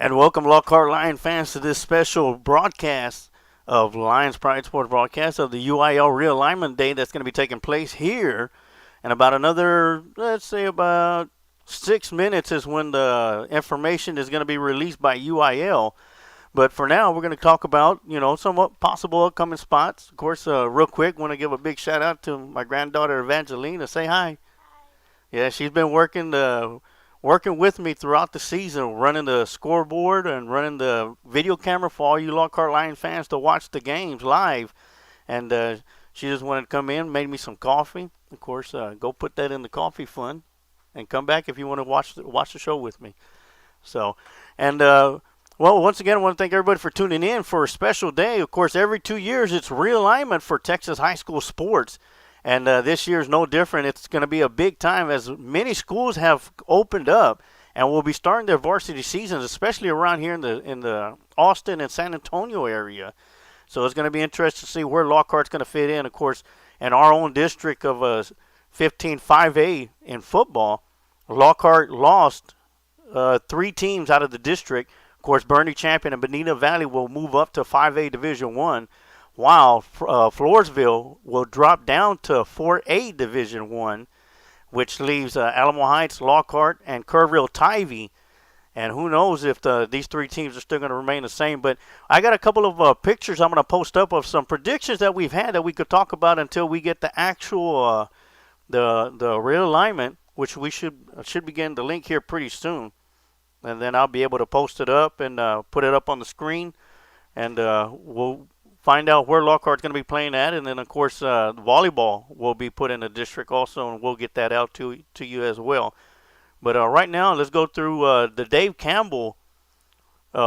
And welcome, Lockhart Lion fans, to this special broadcast of Lions Pride Sports broadcast of the UIL Realignment Day that's going to be taking place here. And about another, let's say about 6 minutes is when the information is going to be released by UIL. But for now, we're going to talk about, some possible upcoming spots. Of course, real quick, want to give a big shout out to my granddaughter Evangelina. Say hi. Yeah, she's been working with me throughout the season, running the scoreboard and running the video camera for all you Lockhart Lion fans to watch the games live. And she just wanted to come in, made me some coffee. Of course, go put that in the coffee fund, and come back if you want to watch the show with me. So, and once again, I want to thank everybody for tuning in for a special day. Of course, every 2 years it's realignment for Texas high school sports. And this year is no different. It's going to be a big time as many schools have opened up and will be starting their varsity seasons, especially around here in the Austin and San Antonio area. So it's going to be interesting to see where Lockhart's going to fit in. Of course, in our own district of 15-5A in football, Lockhart lost 3 teams out of the district. Of course, Bernie Champion and Bonita Valley will move up to 5A Division I, while Floresville will drop down to 4A Division I, which leaves Alamo Heights, Lockhart, and Kerrville-Tivy. And who knows if these 3 teams are still going to remain the same. But I got a couple of pictures I'm going to post up of some predictions that we've had that we could talk about until we get the actual the realignment, which we should begin to link here pretty soon. And then I'll be able to post it up and put it up on the screen, and we'll find out where Lockhart's going to be playing at. And then, of course, volleyball will be put in the district also, and we'll get that out to you as well. But right now, let's go through the Dave Campbell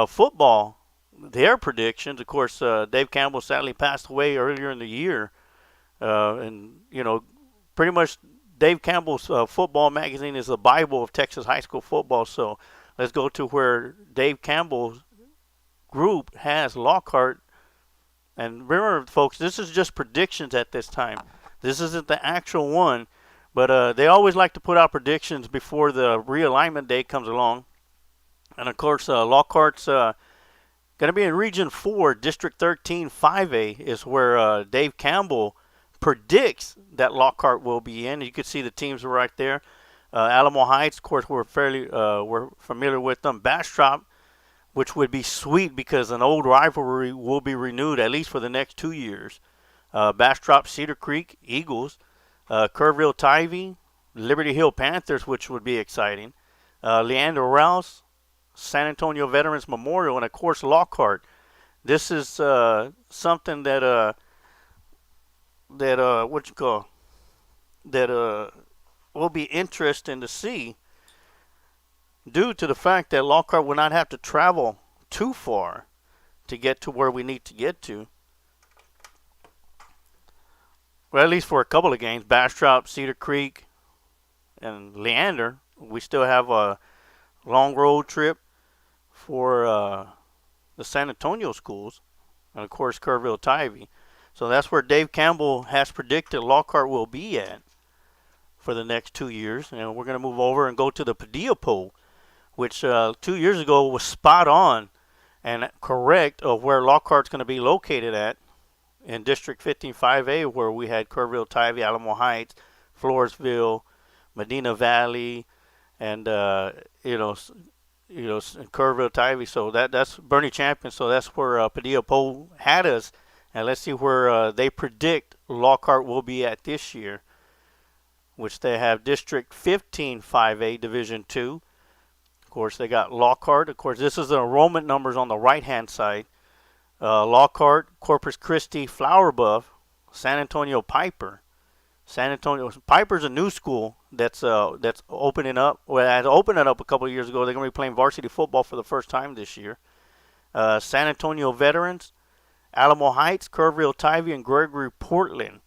football, their predictions. Of course, Dave Campbell sadly passed away earlier in the year. And, pretty much Dave Campbell's football magazine is the Bible of Texas high school football. So let's go to where Dave Campbell's group has Lockhart. And remember, folks, this is just predictions at this time. This isn't the actual one, but they always like to put out predictions before the realignment day comes along. And, of course, Lockhart's going to be in Region 4, District 13, 5A is where Dave Campbell predicts that Lockhart will be in. You can see the teams right there. Alamo Heights, of course, we're familiar with them. Bastrop, which would be sweet because an old rivalry will be renewed at least for the next 2 years. Bastrop, Cedar Creek, Eagles, Kerrville-Tivy, Liberty Hill Panthers, which would be exciting. Leander Rouse, San Antonio Veterans Memorial, and of course Lockhart. This is something that will be interesting to see, due to the fact that Lockhart will not have to travel too far to get to where we need to get to. Well, at least for a couple of games, Bastrop, Cedar Creek, and Leander, we still have a long road trip for the San Antonio schools, and of course Kerrville-Tivy. So that's where Dave Campbell has predicted Lockhart will be at for the next 2 years. And we're going to move over and go to the Padilla poll, which 2 years ago was spot on and correct of where Lockhart's going to be located at in District 15-5A, where we had Kerrville-Tivy, Alamo Heights, Floresville, Medina Valley, and Kerrville-Tivy. So that's Bernie Champion. So that's where Padilla poll had us, and let's see where they predict Lockhart will be at this year, which they have District 15-5A, Division 2. Of course, they got Lockhart. Of course, this is the enrollment numbers on the right-hand side. Lockhart, Corpus Christi, Flower Buff, San Antonio Piper. San Antonio Piper's a new school that's opening up. Well, it opened it up a couple of years ago. They're going to be playing varsity football for the first time this year. San Antonio Veterans, Alamo Heights, Kerrville-Tivy, and Gregory Portland.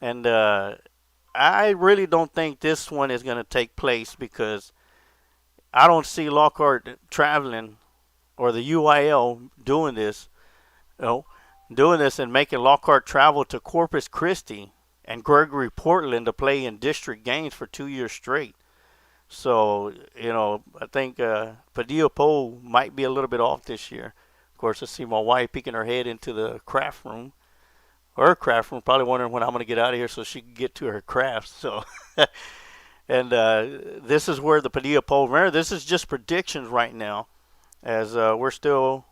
And I really don't think this one is going to take place because I don't see Lockhart traveling, or the UIL doing this, and making Lockhart travel to Corpus Christi and Gregory Portland to play in district games for 2 years straight. So, I think Padilla Poll might be a little bit off this year. Of course, I see my wife peeking her head into the craft room. Her craft room, probably wondering when I'm going to get out of here so she can get to her crafts. So, and this is where the Padilla Poll, remember, this is just predictions right now, as we're still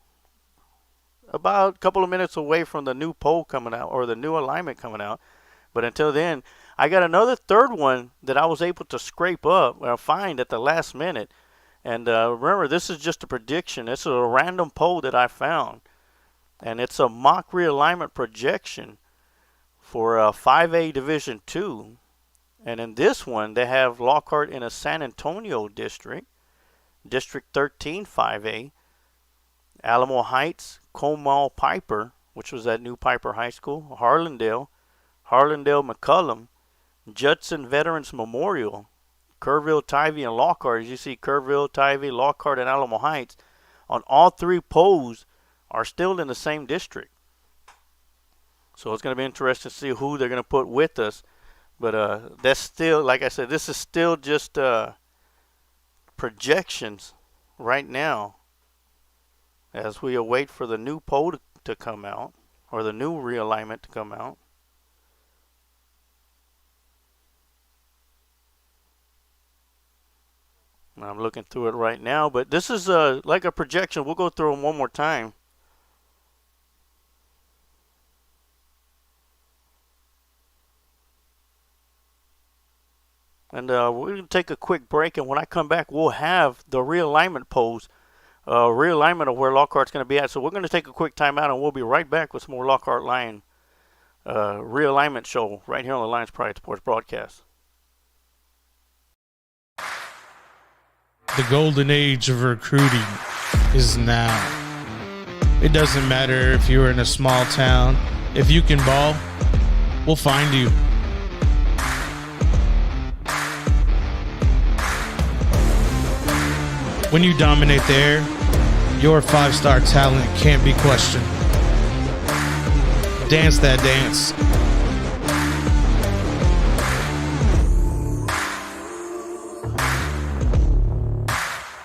about a couple of minutes away from the new poll coming out, or the new alignment coming out. But until then, I got another third one that I was able to scrape up or find at the last minute. And remember, this is just a prediction. This is a random poll that I found. And it's a mock realignment projection for 5A Division 2. And in this one, they have Lockhart in a San Antonio district, District 13 5A, Alamo Heights, Comal Piper, which was at New Piper High School, Harlandale McCullum, Judson Veterans Memorial, Kerrville, Tivy, and Lockhart. As you see, Kerrville, Tivy, Lockhart, and Alamo Heights, on all three polls, are still in the same district. So it's going to be interesting to see who they're going to put with us. But that's still, like I said, this is still just projections right now as we await for the new poll to come out, or the new realignment to come out. I'm looking through it right now, but this is like a projection. We'll go through them one more time. And we're going to take a quick break, and when I come back, we'll have the realignment polls, realignment of where Lockhart's going to be at. So we're going to take a quick time out, and we'll be right back with some more Lockhart Lion realignment show right here on the Lions Pride Sports broadcast. The golden age of recruiting is now. It doesn't matter if you're in a small town. If you can ball, we'll find you. When you dominate there, your 5-star talent can't be questioned. Dance that dance.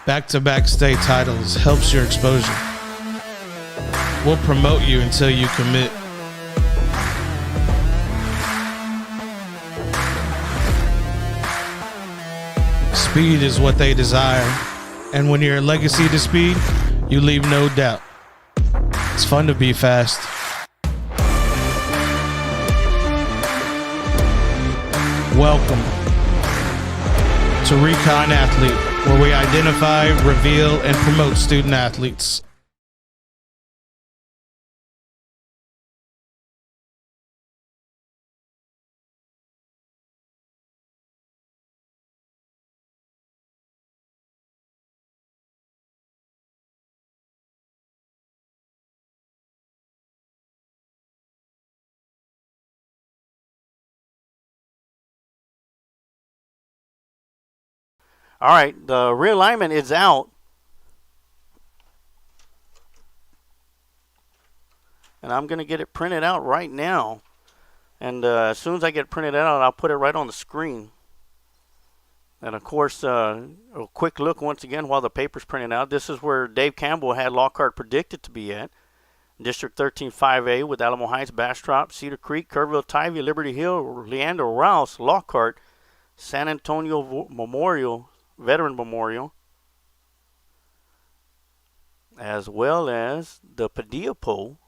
Back-to-back state titles helps your exposure. We'll promote you until you commit. Speed is what they desire. And when you're a legacy to speed, you leave no doubt. It's fun to be fast. Welcome to Recon Athlete, where we identify, reveal, and promote student athletes. All right, the realignment is out. And I'm going to get it printed out right now. And as soon as I get it printed out, I'll put it right on the screen. And of course, a quick look once again while the paper's printed out. This is where Dave Campbell had Lockhart predicted to be at. District 13 5A with Alamo Heights, Bastrop, Cedar Creek, Kerrville, Tivy, Liberty Hill, Leander, Rouse, Lockhart, San Antonio Memorial, Veteran Memorial, as well as the Padilla Poll,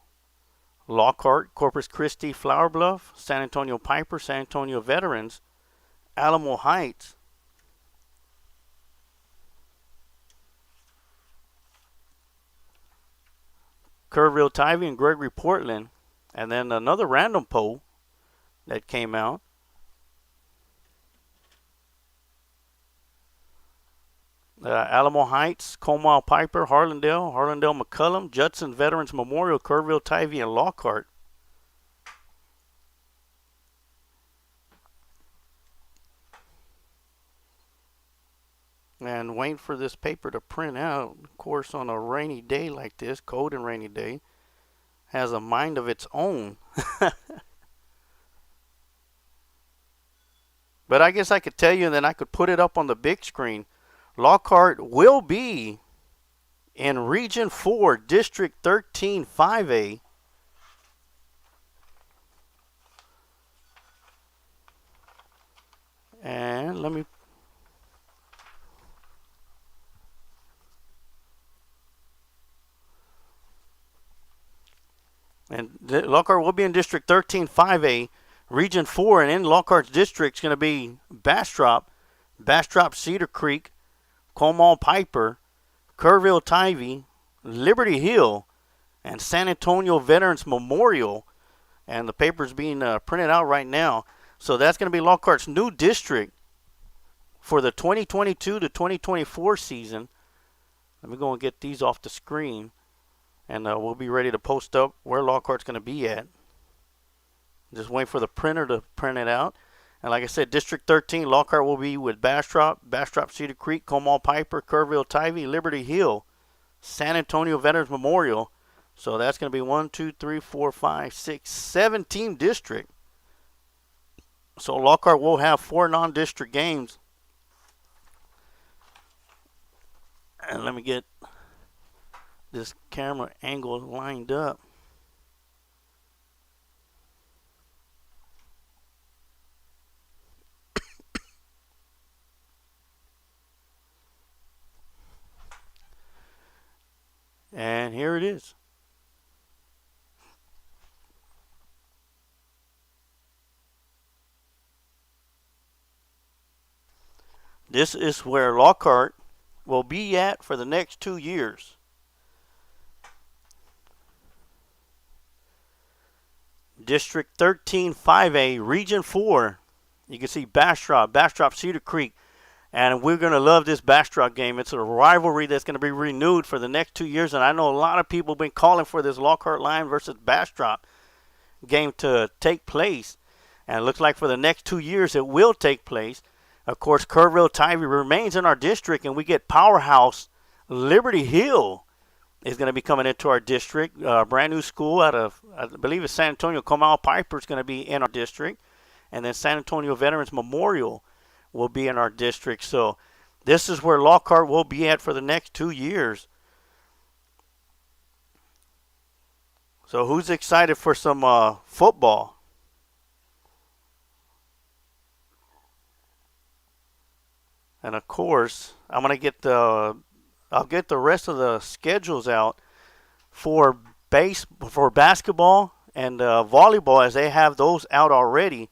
Lockhart, Corpus Christi, Flower Bluff, San Antonio Piper, San Antonio Veterans, Alamo Heights, Kerrville, Tivy, and Gregory Portland. And then another random poll that came out. Alamo Heights, Comal Piper, Harlandale McCullum, Judson Veterans Memorial, Kerrville, Tivy, and Lockhart. And waiting for this paper to print out. Of course, on a rainy day like this, cold and rainy day, has a mind of its own. But I guess I could tell you, and then I could put it up on the big screen. Lockhart will be in Region 4, District 13, 5A. And let me... And Lockhart will be in District 13, 5A, Region 4, and in Lockhart's district is going to be Bastrop, Cedar Creek, Comal Piper, Kerrville Tivy, Liberty Hill, and San Antonio Veterans Memorial. And the paper's being printed out right now. So that's going to be Lockhart's new district for the 2022 to 2024 season. Let me go and get these off the screen. And we'll be ready to post up where Lockhart's going to be at. Just waiting for the printer to print it out. And like I said, District 13, Lockhart will be with Bastrop, Cedar Creek, Comal Piper, Kerrville Tivy, Liberty Hill, San Antonio Veterans Memorial. So that's going to be 1, 2, 3, 4, 5, 6, 7 team district. So Lockhart will have 4 non-district games. And let me get this camera angle lined up. And here it is. This is where Lockhart will be at for the next 2 years. District 13, 5A, Region 4. You can see Bastrop, Cedar Creek. And we're going to love this Bastrop game. It's a rivalry that's going to be renewed for the next 2 years. And I know a lot of people have been calling for this Lockhart Lion versus Bastrop game to take place. And it looks like for the next 2 years it will take place. Of course, Kerrville Tivy remains in our district. And we get powerhouse Liberty Hill is going to be coming into our district. Brand new school out of, I believe it's San Antonio. Comal Piper is going to be in our district. And then San Antonio Veterans Memorial will be in our district. So this is where Lockhart will be at for the next 2 years. So who's excited for some football? And of course, I'm going to get I'll get the rest of the schedules out for basketball and volleyball, as they have those out already.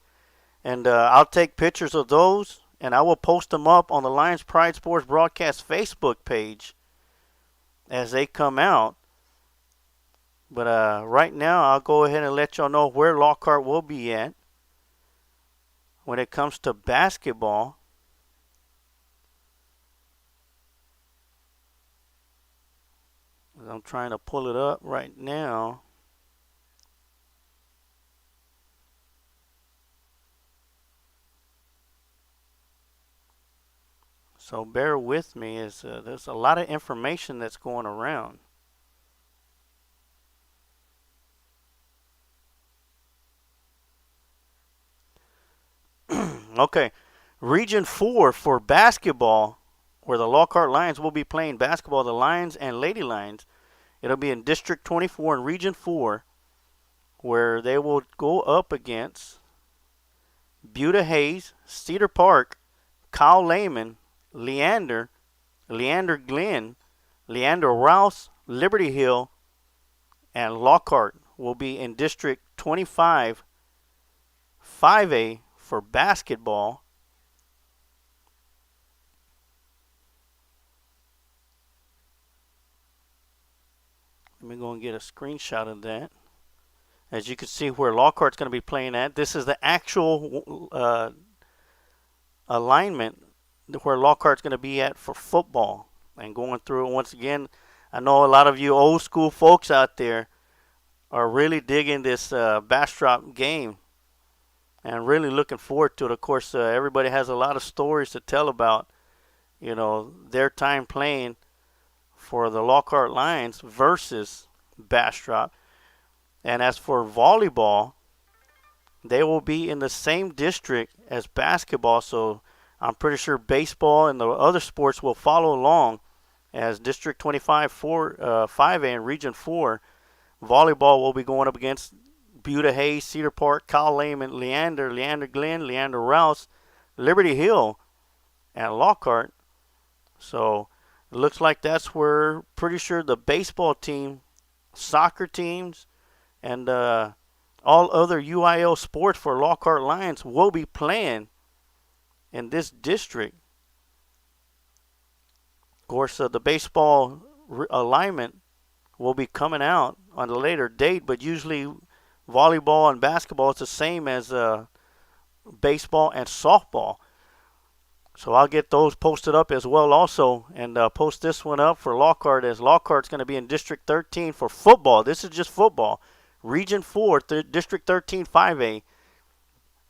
And I'll take pictures of those, and I will post them up on the Lions Pride Sports Broadcast Facebook page as they come out. But right now, I'll go ahead and let y'all know where Lockhart will be at when it comes to basketball. I'm trying to pull it up right now. So bear with me, as there's a lot of information that's going around. Okay, Region 4 for basketball, where the Lockhart Lions will be playing basketball, the Lions and Lady Lions. It'll be in District 24 in Region 4, where they will go up against Buda Hayes, Cedar Park, Kyle Lehman, Leander Glenn, Leander Rouse, Liberty Hill, and Lockhart will be in District 25, 5A for basketball. Let me go and get a screenshot of that. As you can see where Lockhart's going to be playing at. This is the actual alignment where Lockhart's going to be at for football. And going through it once again, I know a lot of you old school folks out there are really digging this Bastrop game and really looking forward to it. Of course, everybody has a lot of stories to tell about, you know, their time playing for the Lockhart Lions versus Bastrop. And as for volleyball, they will be in the same district as basketball. So I'm pretty sure baseball and the other sports will follow along as District 25 5A and Region 4. Volleyball will be going up against Buda Hayes, Cedar Park, Kyle Lehman, Leander Glenn, Leander Rouse, Liberty Hill, and Lockhart. So it looks like that's where pretty sure the baseball team, soccer teams, and all other UIL sports for Lockhart Lions will be playing in this district. Of course, the baseball alignment will be coming out on a later date, but usually volleyball and basketball is the same as baseball and softball. So I'll get those posted up as well also, and post this one up for Lockhart, as Lockhart's going to be in District 13 for football. This is just football. Region 4, District 13 5A.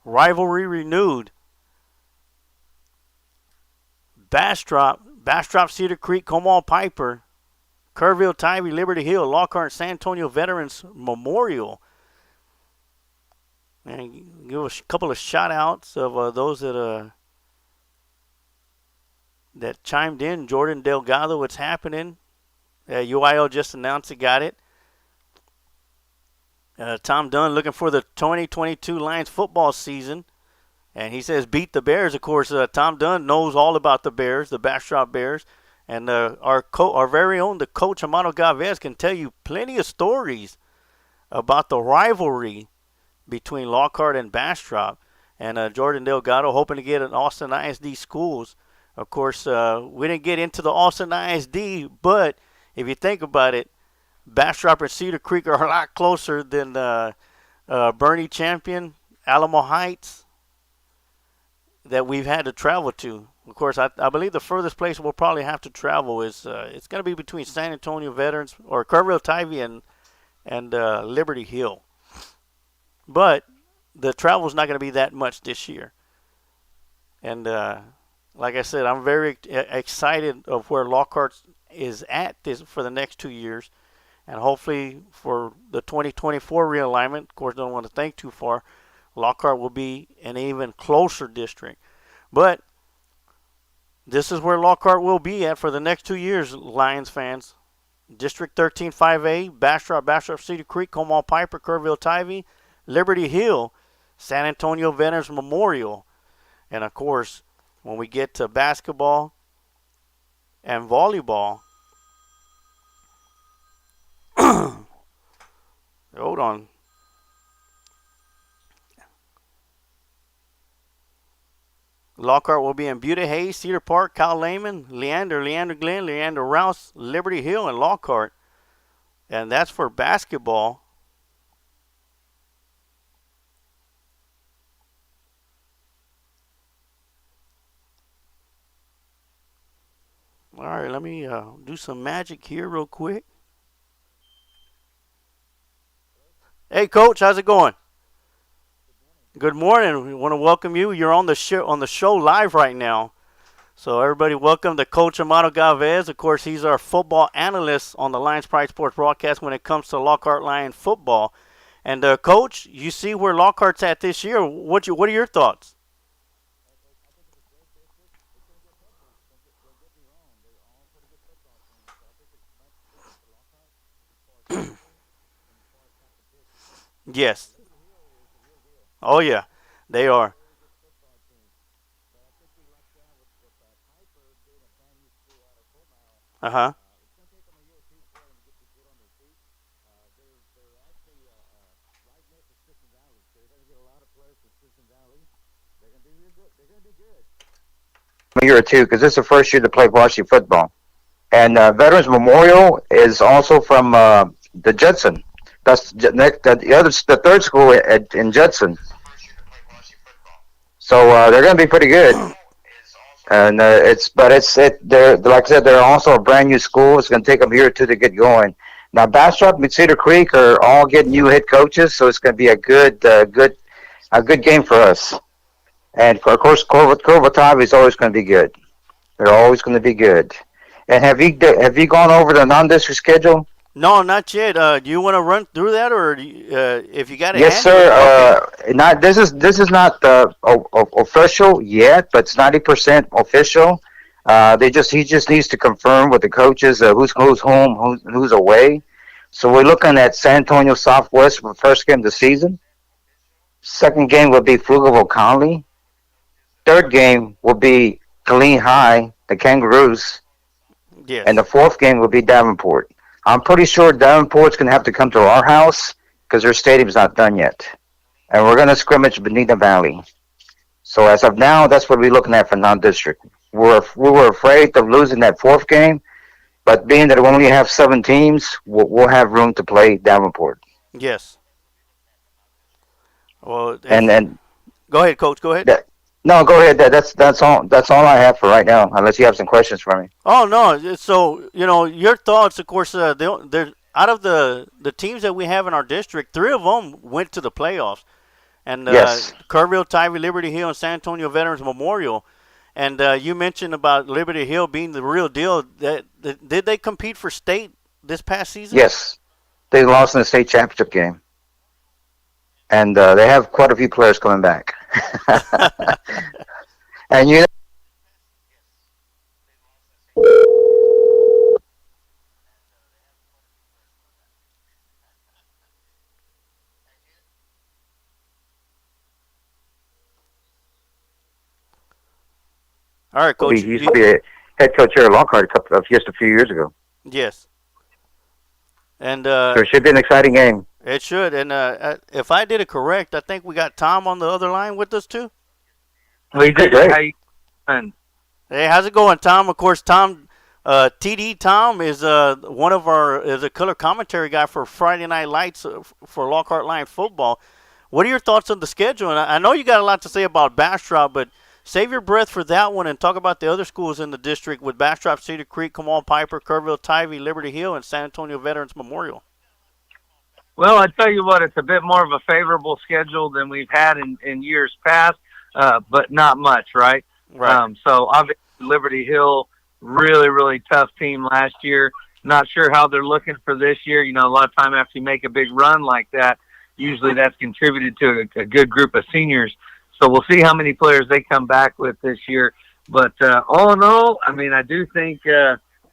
Rivalry renewed. Bastrop, Cedar Creek, Comal Piper, Kerrville, Tybee, Liberty Hill, Lockhart, San Antonio Veterans Memorial. And give a couple of shout outs of those that chimed in. Jordan Delgado, what's happening? UIL just announced it, got it. Tom Dunn looking for the 2022 Lions football season. And he says beat the Bears. Of course, Tom Dunn knows all about the Bears, the Bastrop Bears. And our very own, the coach, Amado Galvez, can tell you plenty of stories about the rivalry between Lockhart and Bastrop. And Jordan Delgado hoping to get an Austin ISD schools. Of course, we didn't get into the Austin ISD, but if you think about it, Bastrop and Cedar Creek are a lot closer than Bernie Champion, Alamo Heights, that we've had to travel to. Of course, I believe the furthest place we'll probably have to travel is it's going to be between San Antonio Veterans or Kerrville, Tybee, and Liberty Hill. But the travel's not going to be that much this year. And like I said, I'm very excited of where Lockhart is at this for the next 2 years. And hopefully for the 2024 realignment, of course, don't want to think too far, Lockhart will be an even closer district. But this is where Lockhart will be at for the next 2 years, Lions fans. District 13 5A, Bastrop, Cedar Creek, Comal Piper, Kerrville, Tybee, Liberty Hill, San Antonio Veterans Memorial. And of course, when we get to basketball and volleyball, hold on. Lockhart will be in Buda Hayes, Cedar Park, Kyle Lehman, Leander Glenn, Leander Rouse, Liberty Hill, and Lockhart. And that's for basketball. All right, let me do some magic here real quick. Hey, Coach, how's it going? Good morning. We want to welcome you. You're on the show live right now. So everybody, welcome to Coach Amado Galvez. Of course, he's our football analyst on the Lions Pride Sports broadcast when it comes to Lockhart Lion football. And Coach, you see where Lockhart's at this year. What are your thoughts? Yes. Oh yeah, they are. Uh huh. A year or two because this is the first year to play varsity football. And Veterans Memorial is also from the Judson. That's the third school in Judson. So they're going to be pretty good. And they're like I said, they're also a brand new school. It's going to take them a year or two to get going. Now Bastrop and Cedar Creek are all getting new head coaches, so it's going to be a good game for us. And of course, Corvatov is always going to be good. They're always going to be good. And have you gone over the non-district schedule? No, not yet. Do you want to run through that, or if you got it Yes, handy? sir. Okay. Not this is not official yet, but it's 90% official. He just needs to confirm with the coaches who's home, who's away. So we're looking at San Antonio Southwest for the first game of the season. Second game will be Pflugerville Conley. Third game will be Killeen High, the Kangaroos, and the Yes. fourth game will be Davenport. I'm pretty sure Davenport's going to have to come to our house because their stadium's not done yet, and we're going to scrimmage Benita Valley. So as of now, that's what we're looking at for non-district. We were afraid of losing that fourth game, but being that we only have 7 teams, we'll have room to play Davenport. Yes. Well, And if and go ahead, coach. Go ahead. that, no, go ahead. That's all I have for right now. Unless you have some questions for me. Oh no. So your thoughts. Of course, they're out of the teams that we have in our district. 3 of them went to the playoffs, and Yes, Kerrville, Tyree, Liberty Hill, and San Antonio Veterans Memorial. And you mentioned about Liberty Hill being the real deal. Did they compete for state this past season? yes. They lost in the state championship game, and they have quite a few players coming back. And All right, he coach. used to be a head coach here at Lockhart just a few years ago. Yes. And So it should be an exciting game. it should. And if I did it correct, I think we got Tom on the other line with us too. We did. Great. How you doing? Hey, how's it going, Tom? Of course, Tom, TD Tom is one of our is a color commentary guy for Friday Night Lights for Lockhart Lion football. What are your thoughts on the schedule? And I know you got a lot to say about Bastrop, but save your breath for that one and talk about the other schools in the district with Bastrop, Cedar Creek, Kamal Piper, Kerrville, Tivy, Liberty Hill, and San Antonio Veterans Memorial. Well, I tell you what, it's a bit more of a favorable schedule than we've had in years past, but not much, right? Right. So obviously Liberty Hill, really, really tough team last year. Not sure how they're looking for this year. A lot of time after you make a big run like that, usually that's contributed to a good group of seniors. So we'll see how many players they come back with this year. But all in all, I do think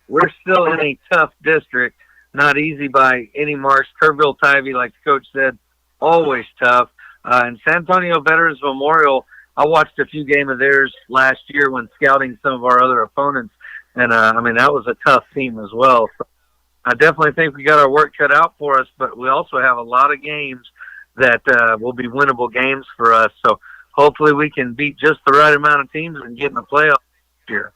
we're still in a tough district. Not easy by any marks. Kerrville, Tivy, like the coach said, always tough. And San Antonio Veterans Memorial, I watched a few games of theirs last year when scouting some of our other opponents. And, that was a tough team as well. So I definitely think we got our work cut out for us, but we also have a lot of games that will be winnable games for us. So hopefully we can beat just the right amount of teams and get in the playoffs this year.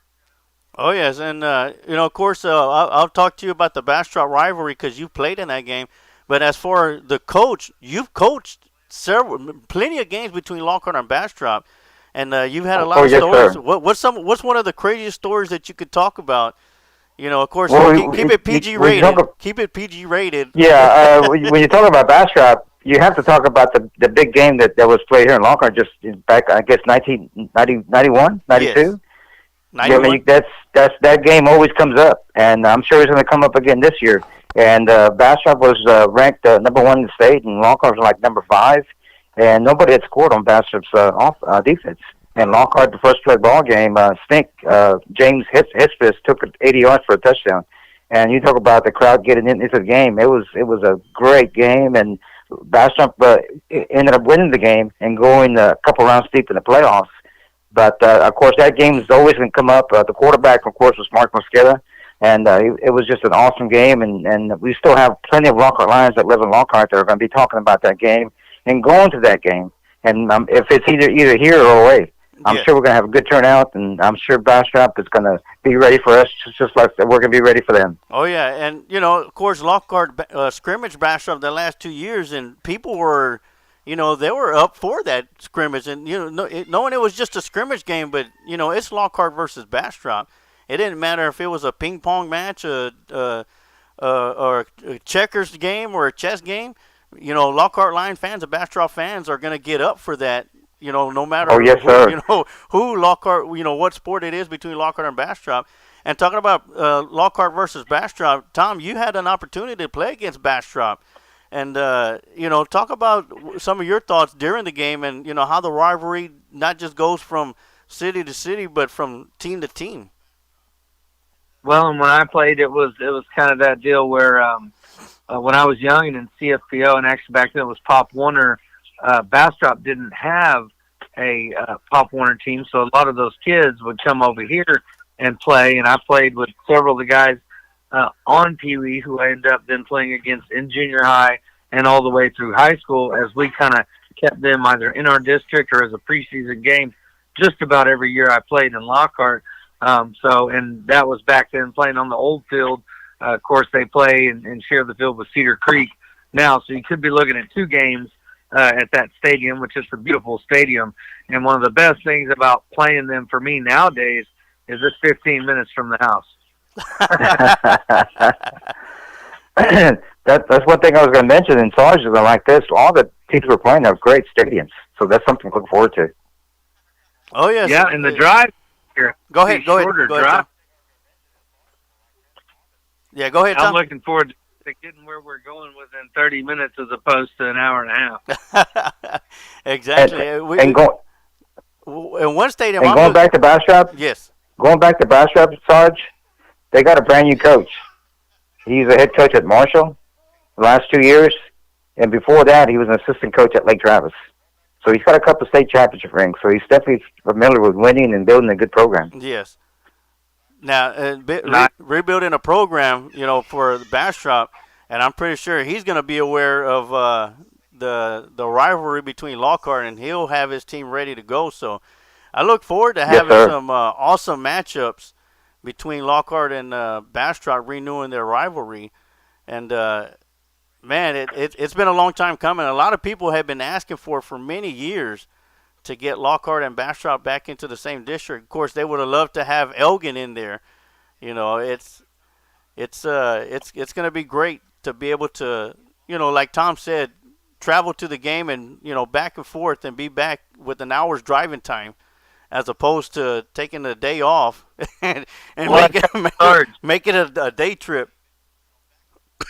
Oh yes, and of course, I'll talk to you about the Bastrop rivalry because you played in that game. But as for the coach, you've coached plenty of games between Lockhart and Bastrop, and you've had a lot of Yes, stories. sir. What's one of the craziest stories that you could talk about? Of course, Well, keep it PG we rated. talk Keep it PG rated. Yeah, when you talk about Bastrop, you have to talk about the big game that was played here in Lockhart just back, I guess, 1991, 92. Yes. Yeah, that game always comes up, and I'm sure it's going to come up again this year. And Bastrop was ranked number 1 in the state, and Lockhart was like number 5, and nobody had scored on Bastrop's defense. And Lockhart, the first play ball game, James Hispis took it 80 yards for a touchdown. And you talk about the crowd getting into the game. It was a great game, and Bastrop ended up winning the game and going a couple rounds deep in the playoffs. But, of course, that game is always going to come up. The quarterback, of course, was Mark Mosqueda, and it was just an awesome game. And we still have plenty of Lockhart Lions that live in Lockhart that are going to be talking about that game and going to that game. And if it's either here or away, I'm sure we're going to have a good turnout, and I'm sure Bastrop is going to be ready for us just like we're going to be ready for them. Oh yeah, and of course, Lockhart scrimmage Bastrop the last 2 years, and people were. They were up for that scrimmage, and knowing it was just a scrimmage game, but it's Lockhart versus Bastrop. It didn't matter if it was a ping pong match, or a checkers game, or a chess game. Lockhart Lion fans and Bastrop fans are going to get up for that. No matter Oh, yes, sir. who Lockhart, what sport it is between Lockhart and Bastrop. And talking about Lockhart versus Bastrop, Tom, you had an opportunity to play against Bastrop. And, talk about some of your thoughts during the game and, how the rivalry not just goes from city to city, but from team to team. Well, and when I played, it was kind of that deal where when I was young and in CFPO, and actually back then it was Pop Warner, Bastrop didn't have a Pop Warner team, so a lot of those kids would come over here and play, and I played with several of the guys on Pee Wee, who I ended up then playing against in junior high and all the way through high school, as we kind of kept them either in our district or as a preseason game just about every year I played in Lockhart. And that was back then playing on the old field. Of course, they play and share the field with Cedar Creek now, so you could be looking at 2 games at that stadium, which is a beautiful stadium. And one of the best things about playing them for me nowadays is it's 15 minutes from the house. That's one thing I was going to mention in Sargent like this. All the teams we're playing have great stadiums, so that's something to look forward to. Oh yes, yeah, and the drive here. Go ahead. Drive. Yeah, go ahead, Tom. I'm looking forward to getting where we're going within 30 minutes as opposed to an hour and a half. Exactly. In one stadium. And going back to Bastrop. Yes. Going back to Bastrop, Sarge, they got a brand new coach. He's a head coach at Marshall the last 2 years, and before that, he was an assistant coach at Lake Travis. So he's got a couple of state championship rings. So he's definitely familiar with winning and building a good program. Yes. Now, rebuilding a program, for the Bastrop, and I'm pretty sure he's going to be aware of the rivalry between Lockhart, and he'll have his team ready to go. So I look forward to having some awesome matchups between Lockhart and Bastrop, renewing their rivalry. And, man, it's been a long time coming. A lot of people have been asking for many years to get Lockhart and Bastrop back into the same district. Of course, they would have loved to have Elgin in there. It's going to be great to be able to, like Tom said, travel to the game and, back and forth and be back with an hour's driving time, as opposed to taking a day off and make it a day trip.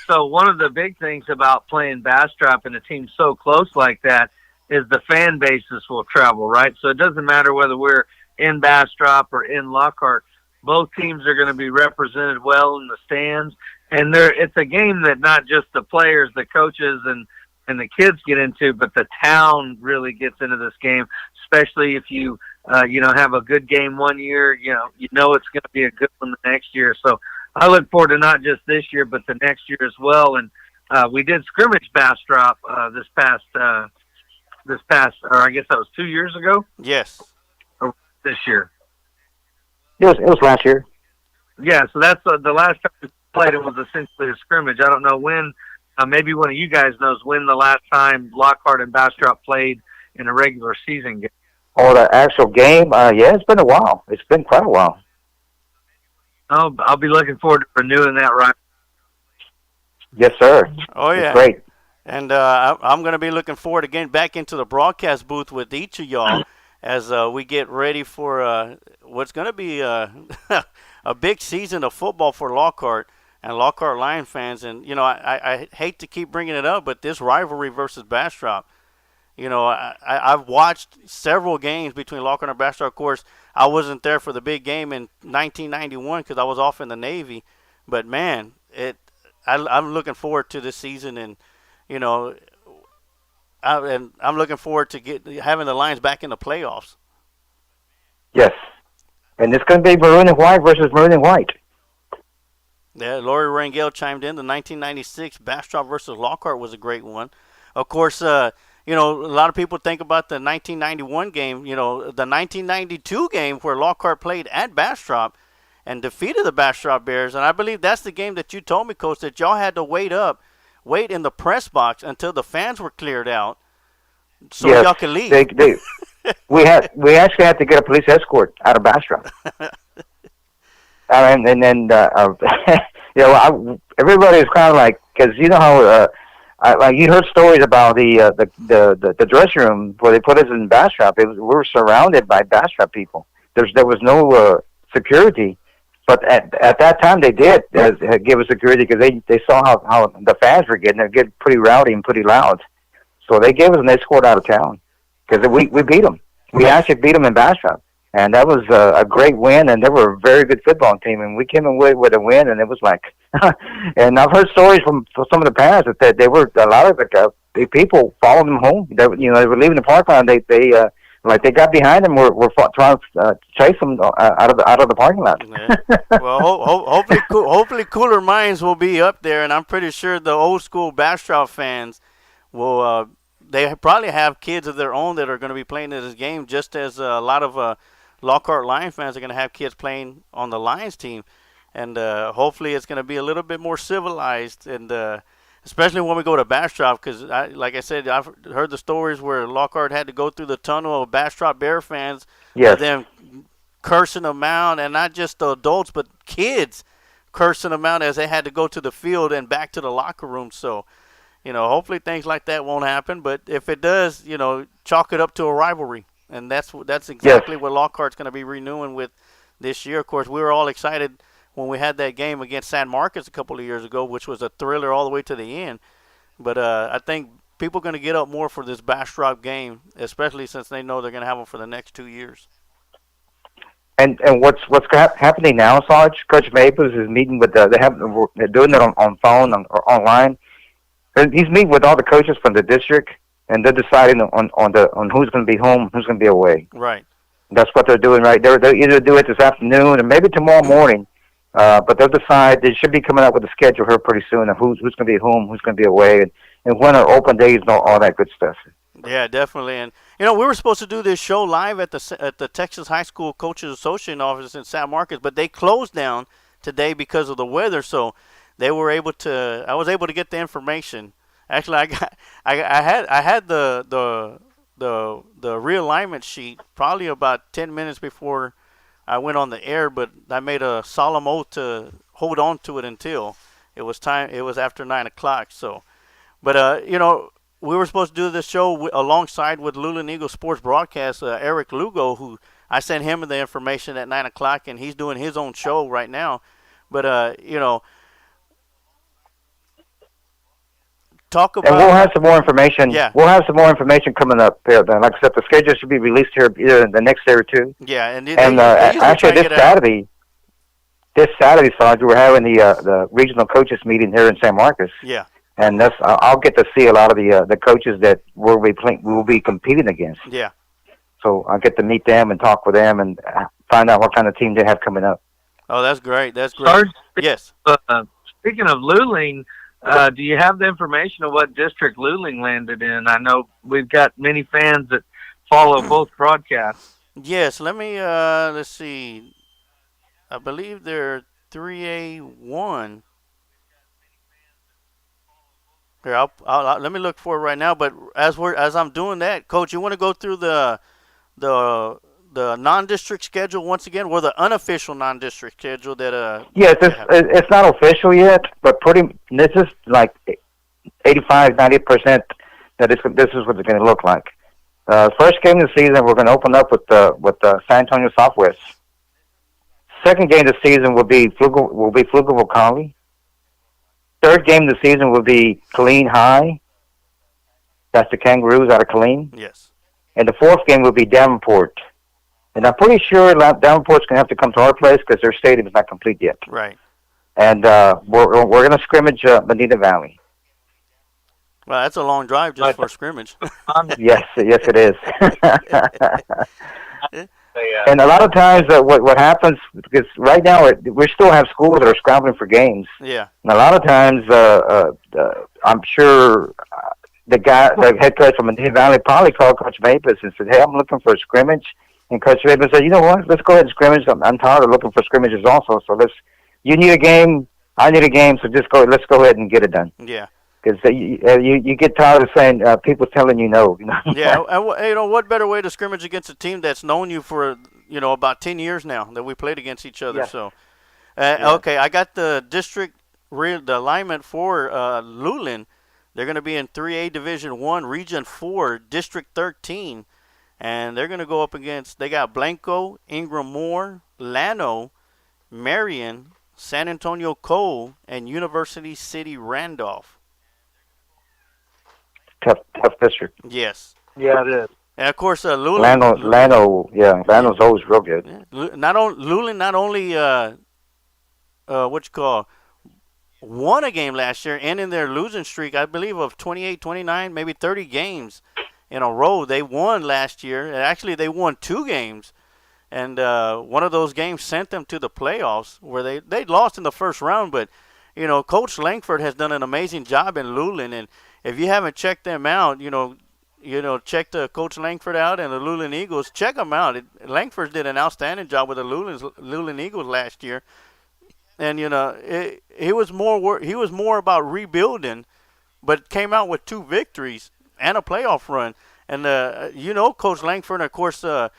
So one of the big things about playing Bastrop and a team so close like that is the fan bases will travel, right? So it doesn't matter whether we're in Bastrop or in Lockhart. Both teams are going to be represented well in the stands. And it's a game that not just the players, the coaches, and the kids get into, but the town really gets into this game, especially if you have a good game one year, it's going to be a good one the next year. So I look forward to not just this year, but the next year as well. And we did scrimmage Bastrop this past, or I guess that was 2 years ago. Yes. Or this year. It was last year. Yeah, so that's the last time we played. It was essentially a scrimmage. I don't know when. Maybe one of you guys knows when the last time Lockhart and Bastrop played in a regular season game. Oh, the actual game? Yeah, it's been a while. It's been quite a while. Oh, I'll be looking forward to renewing that, right? Yes, sir. Oh, yeah. It's great. And I'm going to be looking forward to getting back into the broadcast booth with each of y'all as we get ready for what's going to be a big season of football for Lockhart and Lockhart Lion fans. And, I hate to keep bringing it up, but this rivalry versus Bastrop, I've watched several games between Lockhart and Bastrop. Of course, I wasn't there for the big game in 1991 because I was off in the Navy. But, man, I'm looking forward to this season, and, I'm looking forward to having the Lions back in the playoffs. Yes. And it's going to be maroon and white versus maroon and white. Yeah, Lori Rangel chimed in. The 1996 Bastrop versus Lockhart was a great one. Of course, a lot of people think about the 1991 game, the 1992 game where Lockhart played at Bastrop and defeated the Bastrop Bears. And I believe that's the game that you told me, Coach, that y'all had to wait in the press box until the fans were cleared out so y'all could leave. We actually had to get a police escort out of Bastrop. And then everybody was kind of like, because you know how like you heard stories about the dressing room where they put us in Bastrop. We were surrounded by Bastrop people. There was no security, But at that time, they did give us security because they saw how the fans were getting. They're getting pretty rowdy and pretty loud. So they gave us an escort out of town because we beat them. We actually beat them in Bastrop. And that was a great win, and they were a very good football team. And we came away with a win, and it was like, and I've heard stories from some of the parents that they were a lot of the people followed them home. They were leaving the park lot. They they got behind them. Were trying to chase them out of the parking lot. Yeah. Well, hopefully cooler minds will be up there, and I'm pretty sure the old school Bastrop fans will. They probably have kids of their own that are going to be playing in this game, just as a lot of Lockhart Lion fans are going to have kids playing on the Lions team, and hopefully it's going to be a little bit more civilized, and especially when we go to Bastrop, because like I said, I've heard the stories where Lockhart had to go through the tunnel of Bastrop Bear fans, Yes. them cursing them out, and not just the adults, but kids cursing them out as they had to go to the field and back to the locker room. So, hopefully things like that won't happen, but if it does, chalk it up to a rivalry. And that's exactly what Lockhart's going to be renewing with this year. Of course, we were all excited when we had that game against San Marcos a couple of years ago, which was a thriller all the way to the end. But I think people are going to get up more for this Bastrop game, especially since they know they're going to have them for the next 2 years. And what's happening now, Sarge? Coach Maples is meeting with they're doing it on phone or online. And he's meeting with all the coaches from the district, and they're deciding on who's going to be home, who's going to be away. Right. That's what they're doing right. They'll either do it this afternoon or maybe tomorrow morning. But they'll decide. They should be coming up with a schedule here pretty soon of who's going to be home, who's going to be away, and when are open days and all that good stuff. Yeah, definitely. And we were supposed to do this show live at the Texas High School Coaches Association office in San Marcos, but they closed down today because of the weather. So I was able to get the information. Actually, I had the realignment sheet probably about 10 minutes before I went on the air, but I made a solemn oath to hold on to it until it was time. It was after 9 o'clock. So, but we were supposed to do this show alongside with Luling Eagle Sports Broadcast, Eric Lugo, who I sent him the information at 9 o'clock, and he's doing his own show right now. But talk about. And we'll have some more information. Yeah. We'll have some more information coming up. Like I said, the schedule should be released here either the next day or two. Yeah, and actually this Saturday, Sarge, we're having the regional coaches meeting here in San Marcos. Yeah. And I'll get to see a lot of the coaches that we'll be competing against. Yeah. So I'll get to meet them and talk with them and find out what kind of team they have coming up. Oh, that's great. That's great. Sarge, Yes. Speaking of Luling, do you have the information of what district Luling landed in? I know we've got many fans that follow both broadcasts. Yes. Let me let's see. I believe they're 3A1. Here, I'll let me look for it right now. But as I'm doing that, Coach, you want to go through the non-district schedule once again, or the unofficial non-district schedule that Yes, it's not official yet, but this is like 85-90% that this is what it's going to look like. First game of the season, we're going to open up with San Antonio Southwest. Second game of the season will be Pflugerville County. Third game of the season will be Killeen High. That's the Kangaroos out of Killeen. Yes. And the fourth game will be Davenport. And I'm pretty sure Davenport's going to have to come to our place because their stadium is not complete yet. Right. And we're going to scrimmage Bonita Valley. Well, that's a long drive just for a scrimmage. Yes, it is. And a lot of times, what happens, because right now we still have schools that are scrambling for games. Yeah. And a lot of times, I'm sure the head coach from Bonita Valley probably called Coach Maples and said, "Hey, I'm looking for a scrimmage." And Coach Maples said, "You know what? Let's go ahead and scrimmage. I'm tired of looking for scrimmages also. So you need a game, I need a game. So let's go ahead and get it done." Yeah. Because you get tired of saying people telling you no. Yeah, and what better way to scrimmage against a team that's known you for about 10 years now that we played against each other. Yeah. So, okay, I got the the alignment for Luling. They're going to be in 3A Division 1, Region 4, District 13, and they're going to go up against. They got Blanco, Ingram Moore, Llano, Marion, San Antonio Cole, and University City Randolph. Tough district. Yes. Yeah, it is. And of course, Lano's always real good. Not only Luling, not only what you call won a game last year, ending their losing streak, I believe, of 28, 29, maybe 30 games in a row. They won last year, and actually they won 2 games, and one of those games sent them to the playoffs, where they lost in the first round. But Coach Langford has done an amazing job in Luling, and if you haven't checked them out, check Coach Langford out and the Luling Eagles. Check them out. Langford did an outstanding job with the Luling Eagles last year. And he was more about rebuilding, but came out with 2 victories and a playoff run. And Coach Langford, of course, the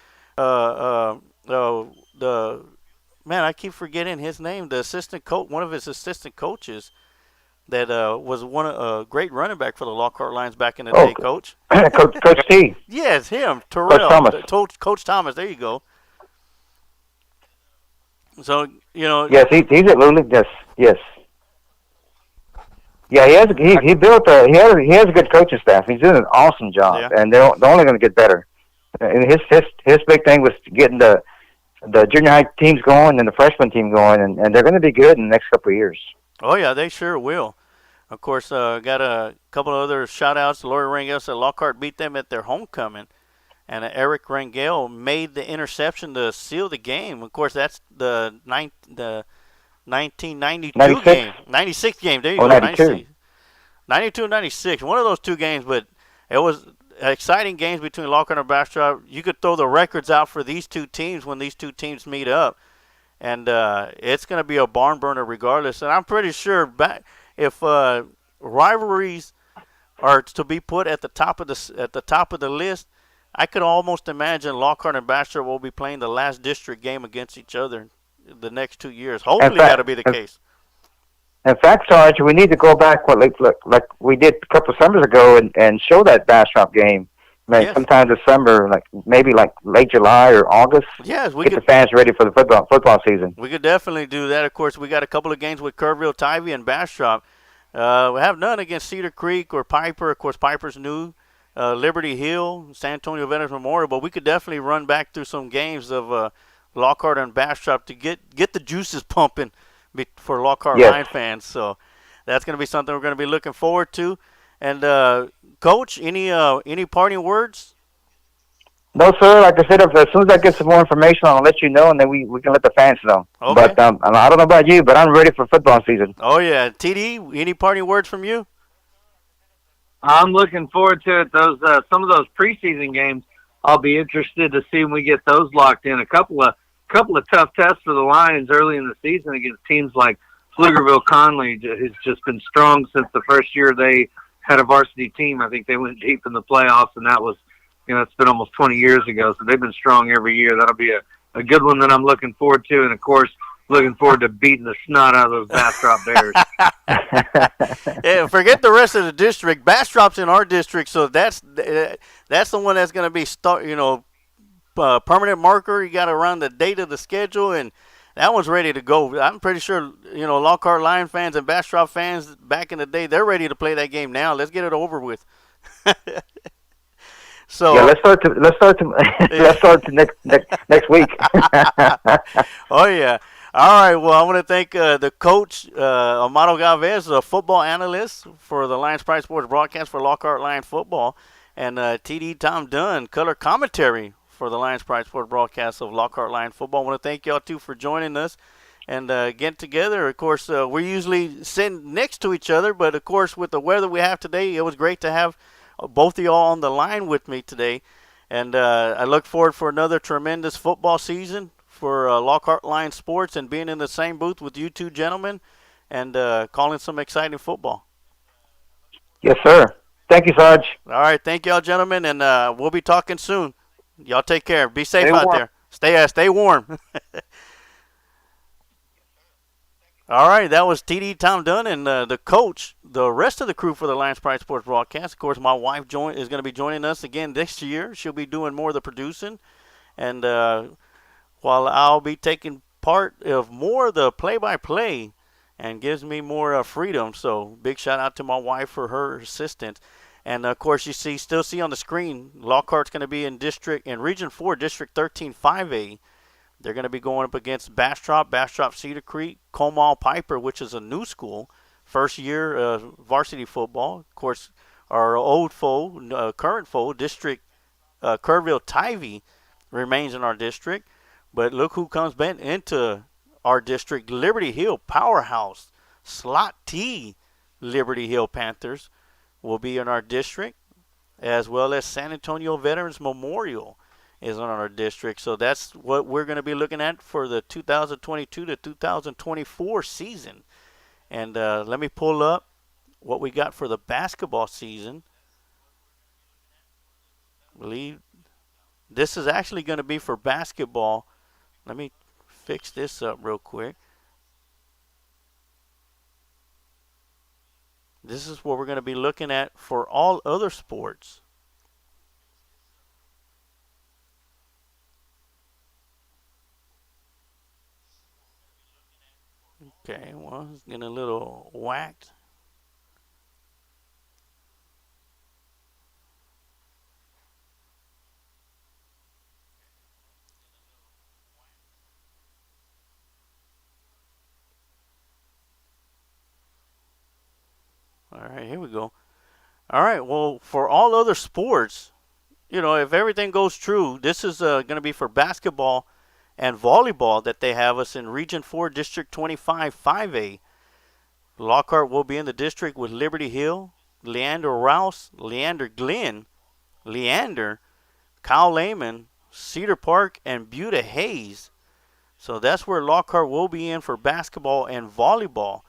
man, I keep forgetting his name. The assistant coach, one of his assistant coaches, that was a great running back for the Lockhart Lions back in the day. Coach. Coach T. Yes, him. Terrell. Coach Thomas. There you go. So Yes, he's at Luling. Yes. Yeah, he has a good coaching staff. He's doing an awesome job, and they're only going to get better. And his big thing was getting the junior high teams going and the freshman team going, and they're going to be good in the next couple of years. Oh yeah, they sure will. Of course, got a couple of other shout outs. Lori Rangel said Lockhart beat them at their homecoming. And Eric Rangel made the interception to seal the game. Of course, that's the 1992 96? game. 96 game. There you go. 92. 92 and 96. One of those 2 games, but it was exciting games between Lockhart and Bastrop. You could throw the records out for these 2 teams when these 2 teams meet up. And it's going to be a barn burner regardless. And I'm pretty sure if rivalries are to be put at the top of the list, I could almost imagine Lockhart and Bastrop will be playing the last district game against each other the next 2 years. Hopefully that'll be the case. In fact, Sarge, we need to go back like we did a couple of summers ago and show that Bastrop game. Sometime this summer, maybe late July or August. Yes, get the fans ready for the football season. We could definitely do that. Of course, we got a couple of games with Kerrville, Tivy, and Bastrop. We have none against Cedar Creek or Piper. Of course, Piper's new. Liberty Hill, San Antonio Veterans Memorial, but we could definitely run back through some games of Lockhart and Bastrop to get the juices pumping for Lockhart Lion fans. So that's going to be something we're going to be looking forward to. And Coach, any parting words? No, sir. Like I said, as soon as I get some more information, I'll let you know, and then we can let the fans know. Okay. But I don't know about you, but I'm ready for football season. Oh yeah, TD. Any parting words from you? I'm looking forward to it. Those some of those preseason games, I'll be interested to see when we get those locked in. A couple of tough tests for the Lions early in the season against teams like Pflugerville Conley, who's just been strong since the first year they had a varsity team. I think they went deep in the playoffs, and that was, it's been almost 20 years ago. So they've been strong every year. That'll be a good one that I'm looking forward to, and of course, looking forward to beating the snot out of those Bastrop Bears. Yeah, forget the rest of the district. Bastrop's in our district, so that's the one that's going to be permanent marker. You got to run the date of the schedule, and that one's ready to go. I'm pretty sure Lockhart Lion fans and Bastrop fans back in the day, they're ready to play that game now. Let's get it over with. So yeah, let's start to next week. Oh yeah. All right, well, I want to thank the coach, Amado Galvez, a football analyst for the Lions Pride Sports broadcast for Lockhart Lion football, and TD Tom Dunn, color commentary for the Lions Pride Sports broadcast of Lockhart Lion football. I want to thank y'all, too, for joining us and getting together. Of course, we're usually sitting next to each other, but, of course, with the weather we have today, it was great to have both of y'all on the line with me today. And I look forward for another tremendous football season for Lockhart Lions Sports and being in the same booth with you 2 gentlemen and calling some exciting football. Yes, sir. Thank you, Sarge. All right. Thank y'all, gentlemen, and we'll be talking soon. Y'all take care. Be safe Stay out warm. there. Stay warm. All right. That was TD Tom Dunn and the coach, the rest of the crew for the Lions Pride Sports broadcast. Of course, my wife is going to be joining us again this year. She'll be doing more of the producing. And while I'll be taking part of more of the play-by-play and gives me more freedom. So big shout out to my wife for her assistance. And of course, you still see on the screen, Lockhart's going to be in Region 4, District 13, 5A. They're going to be going up against Bastrop, Cedar Creek, Comal Piper, which is a new school, first year varsity football. Of course, our old foe, current foe, District Kerrville Tivy remains in our district. But look who comes back into our district, Liberty Hill Powerhouse, Slot T Liberty Hill Panthers will be in our district, as well as San Antonio Veterans Memorial is in our district. So that's what we're going to be looking at for the 2022 to 2024 season. And let me pull up what we got for the basketball season. I believe this is actually going to be for basketball. Let me fix this up real quick. This is what we're going to be looking at for all other sports. Okay, well, it's getting a little whacked. All right, here we go. All right, well, for all other sports, if everything goes true, this is going to be for basketball and volleyball that they have us in Region 4, District 25, 5A. Lockhart will be in the district with Liberty Hill, Leander Rouse, Leander Glenn, Leander, Kyle Lehman, Cedar Park, and Buda Hayes. So that's where Lockhart will be in for basketball and volleyball.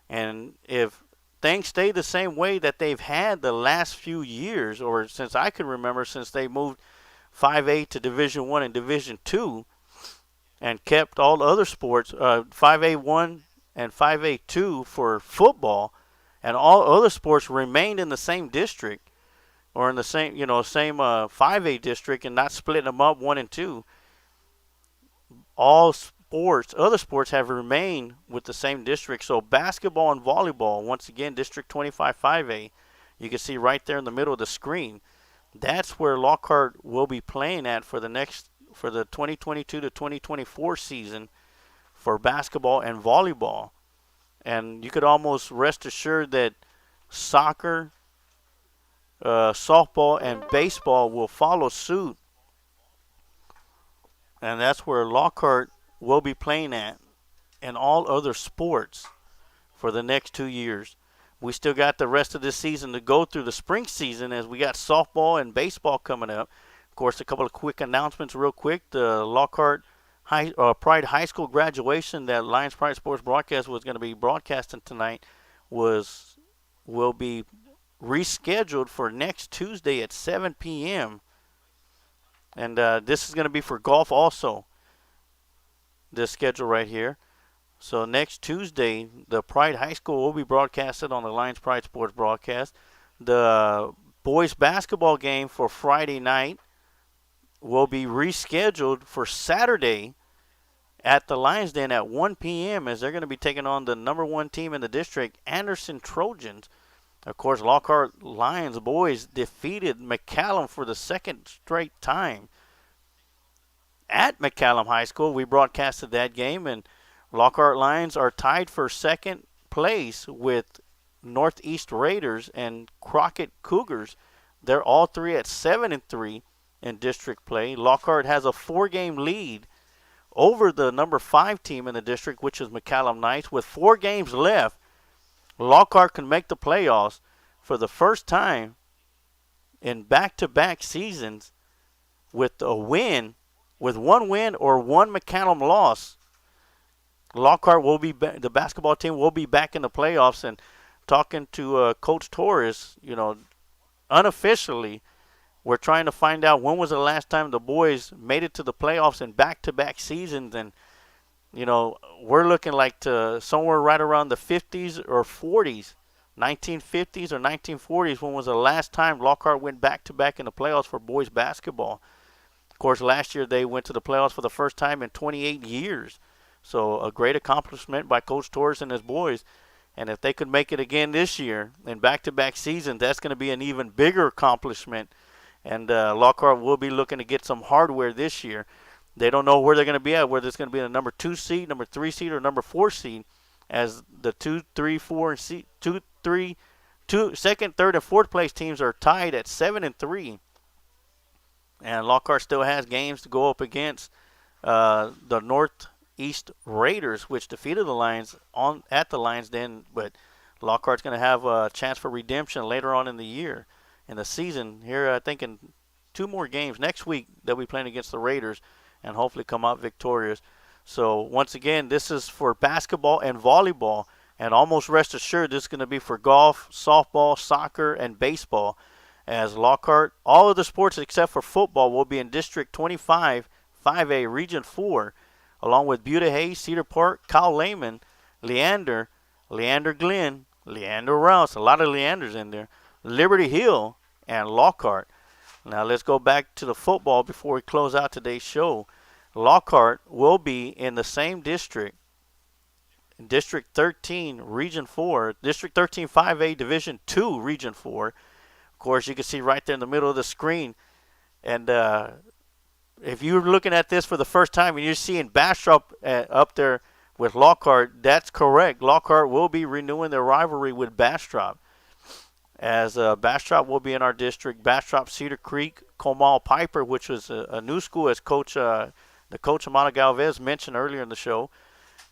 And if things stay the same way that they've had the last few years, or since I can remember, since they moved 5A to Division 1 and Division 2 and kept all the other sports, 5A1 and 5A2 for football, and all other sports remained in the same district or in the same 5A district and not splitting them up 1 and 2. All other sports have remained with the same district. So basketball and volleyball, once again, District 25 5A, you can see right there in the middle of the screen. That's where Lockhart will be playing at for the 2022 to 2024 season for basketball and volleyball. And you could almost rest assured that soccer, softball, and baseball will follow suit. And that's where Lockhart will be playing at in all other sports for the next 2 years. We still got the rest of this season to go through the spring season as we got softball and baseball coming up. Of course, a couple of quick announcements real quick. The Lockhart Pride High School graduation that Lions Pride Sports Broadcast was going to be broadcasting tonight will be rescheduled for next Tuesday at 7 p.m. And this is going to be for golf also, this schedule right here. So next Tuesday, the Pride High School will be broadcasted on the Lions Pride Sports Broadcast. The boys basketball game for Friday night will be rescheduled for Saturday at the Lions Den at 1 p.m. as they're going to be taking on the number 1 team in the district, Anderson Trojans. Of course, Lockhart Lions boys defeated McCallum for the second straight time at McCallum High School. We broadcasted that game, and Lockhart Lions are tied for second place with Northeast Raiders and Crockett Cougars. They're all three at 7-3 in district play. Lockhart has a 4-game lead over the number 5 team in the district, which is McCallum Knights. With 4 games left, Lockhart can make the playoffs for the first time in back-to-back seasons with a win, with 1 win or 1 McCallum loss. Lockhart will be the basketball team will be back in the playoffs. And talking to Coach Torres, unofficially, we're trying to find out when was the last time the boys made it to the playoffs in back-to-back seasons. And we're looking like to somewhere right around the 50s or 40s, 1950s or 1940s. When was the last time Lockhart went back-to-back in the playoffs for boys basketball? Of course, last year they went to the playoffs for the first time in 28 years. So a great accomplishment by Coach Torres and his boys. And if they could make it again this year in back-to-back seasons, that's going to be an even bigger accomplishment. And Lockhart will be looking to get some hardware this year. They don't know where they're going to be at, whether it's going to be a number 2 seed, number 3 seed, or number 4 seed, as the 2, 3, 4, and second, third, and fourth place teams are tied at 7-3. And Lockhart still has games to go up against the Northeast Raiders, which defeated the Lions at the Lions Den. But Lockhart's going to have a chance for redemption later on in the year, in the season. Here, I think in 2 more games next week, they'll be playing against the Raiders and hopefully come out victorious. So once again, this is for basketball and volleyball. And almost rest assured, this is going to be for golf, softball, soccer, and baseball. As Lockhart, all of the sports except for football will be in District 25, 5A, Region 4, along with Buda Hayes, Cedar Park, Kyle Lehman, Leander Glenn, Leander Rouse, a lot of Leanders in there, Liberty Hill, and Lockhart. Now let's go back to the football before we close out today's show. Lockhart will be in the same district, District 13, Region 4, District 13, 5A, Division 2, Region 4. Of course, you can see right there in the middle of the screen. And if you're looking at this for the first time and you're seeing Bastrop up there with Lockhart, that's correct. Lockhart will be renewing their rivalry with Bastrop, as Bastrop will be in our district. Bastrop, Cedar Creek, Comal Piper, which was a new school, as the coach Amado Galvez mentioned earlier in the show.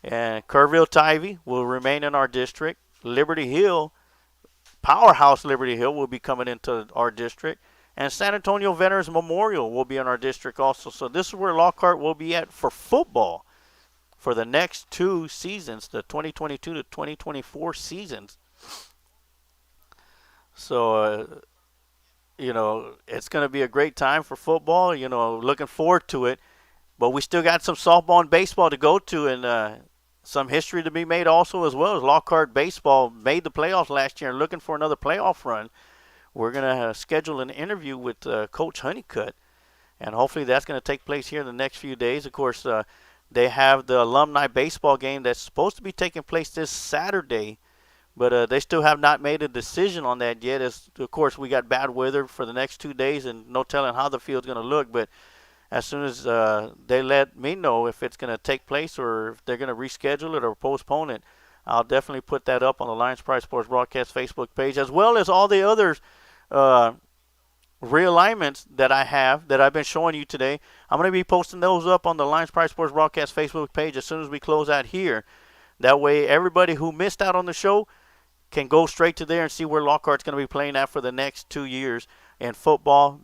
And Kerrville Tivy will remain in our district. Liberty Hill, Powerhouse Liberty Hill, will be coming into our district. And San Antonio Veterans Memorial will be in our district also. So this is where Lockhart will be at for football for the next 2 seasons, the 2022 to 2024 seasons. So, it's going to be a great time for football. Looking forward to it. But we still got some softball and baseball to go to, and some history to be made also, as well as Lockhart baseball made the playoffs last year and looking for another playoff run. We're going to schedule an interview with Coach Honeycutt, and hopefully that's going to take place here in the next few days. Of course, they have the alumni baseball game that's supposed to be taking place this Saturday, but they still have not made a decision on that yet. As of course, we got bad weather for the next 2 days and no telling how the field's going to look, but as soon as they let me know if it's going to take place or if they're going to reschedule it or postpone it, I'll definitely put that up on the Lions Pride Sports Broadcast Facebook page, as well as all the other realignments that I've been showing you today. I'm going to be posting those up on the Lions Pride Sports Broadcast Facebook page as soon as we close out here. That way, everybody who missed out on the show can go straight to there and see where Lockhart's going to be playing at for the next 2 years in football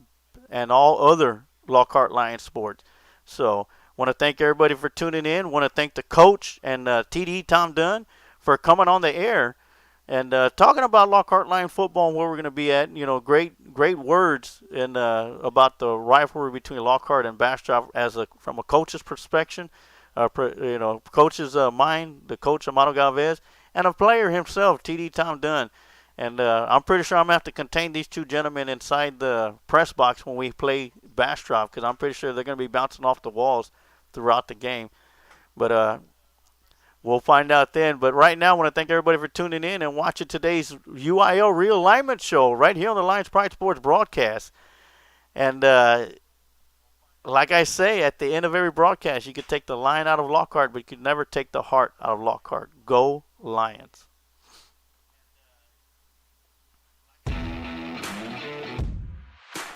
and all other Lockhart Lions sports. So, want to thank everybody for tuning in. Want to thank the coach and TD Tom Dunn for coming on the air and talking about Lockhart Lion football and where we're going to be at. Great words and about the rivalry between Lockhart and Bastrop from a coach's perspective, coach's mind, the coach Amado Galvez, and a player himself, TD Tom Dunn. And I'm pretty sure I'm going to have to contain these 2 gentlemen inside the press box when we play Bastrop, because I'm pretty sure they're going to be bouncing off the walls throughout the game. But we'll find out then. But right now, I want to thank everybody for tuning in and watching today's UIL Realignment show right here on the Lions Pride Sports broadcast. And like I say, at the end of every broadcast, you could take the lion out of Lockhart, but you could never take the heart out of Lockhart. Go Lions.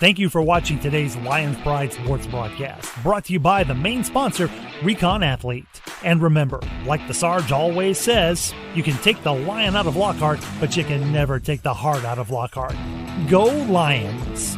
Thank you for watching today's Lions Pride Sports broadcast, brought to you by the main sponsor, Recon Athlete. And remember, like the Sarge always says, you can take the lion out of Lockhart, but you can never take the heart out of Lockhart. Go Lions!